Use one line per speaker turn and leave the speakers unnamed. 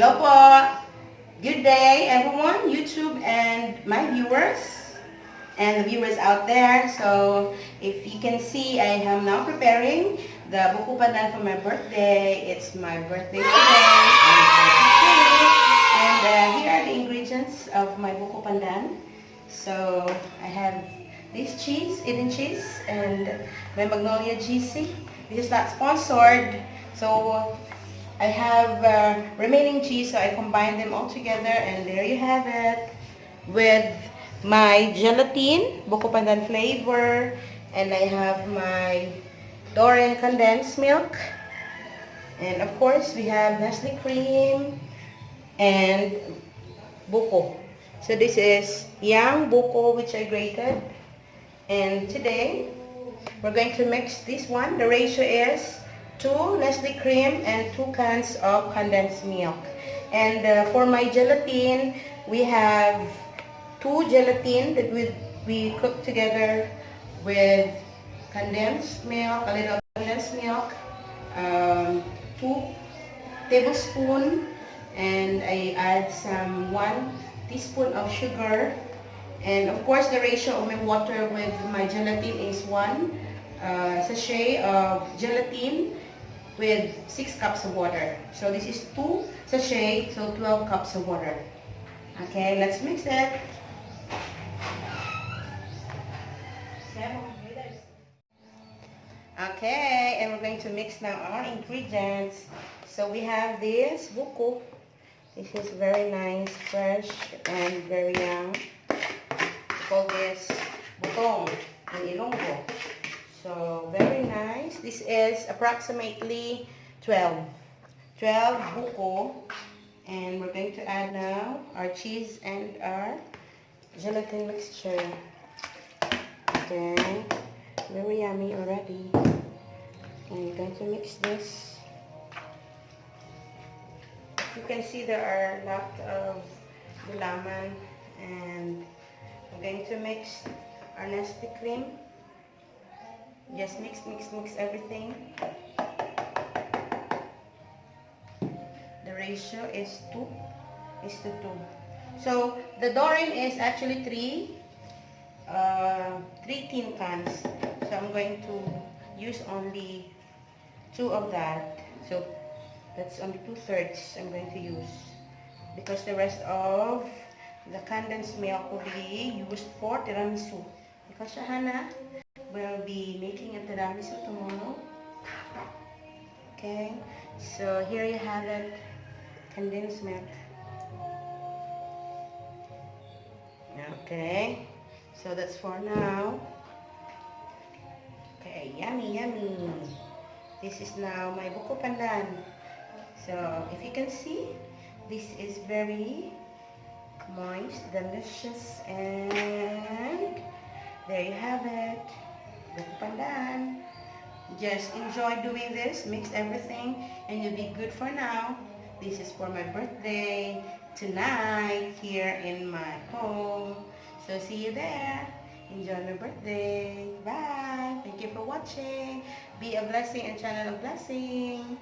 Hello po. Good day everyone, YouTube and my viewers and the viewers out there. So if you can see, I am now preparing the buko pandan for my birthday. It's my birthday today. And here are the ingredients of my buko pandan. So I have this cheese, Eden cheese, and my Magnolia GC. This is not sponsored. So I have remaining cheese, so I combine them all together, and there you have it with my gelatin, buko pandan flavor, and I have my Doran condensed milk, and of course we have Nestle cream and buko. So this is young buko which I grated, and today we're going to mix this one. The ratio is 2 Nestle cream and 2 cans of condensed milk. And for my gelatin, we have 2 gelatin that we cook together with condensed milk, a little condensed milk, 2 tablespoons, and I add some 1 teaspoon of sugar. And of course, the ratio of my water with my gelatin is 1 sachet of gelatin with 6 cups of water. So this is 2 sachet, so 12 cups of water. Okay, let's mix it. Okay, and we're going to mix now our ingredients. So we have this buko. This is very nice, fresh, and very young. We call this butong in Ilonggo. So very nice. This is approximately 12 buko, and we're going to add now our cheese and our gelatin mixture. Okay, very yummy already. And you're going to mix this. You can see there are a lot of gulaman, and we're going to mix our Nestle cream. Just mix everything. The ratio is 2 is to 2. So the Doran is actually 3 tin cans. So I'm going to use only 2 of that. So that's only 2/3 I'm going to use, because the rest of the condensed milk will be used for tiramisu. Because Shahana will be making a tiramisu tomorrow. Okay, so here you have it, condensed milk. Okay, so that's for now. Okay, yummy. This is now my buko pandan. So if you can see, this is very moist, delicious, and there you have it, buko pandan. Just enjoy doing this, mix everything, and you'll be good for now. This is for my birthday tonight here in my home. So see you there. Enjoy my birthday. Bye. Thank you for watching. Be a blessing and channel of blessing.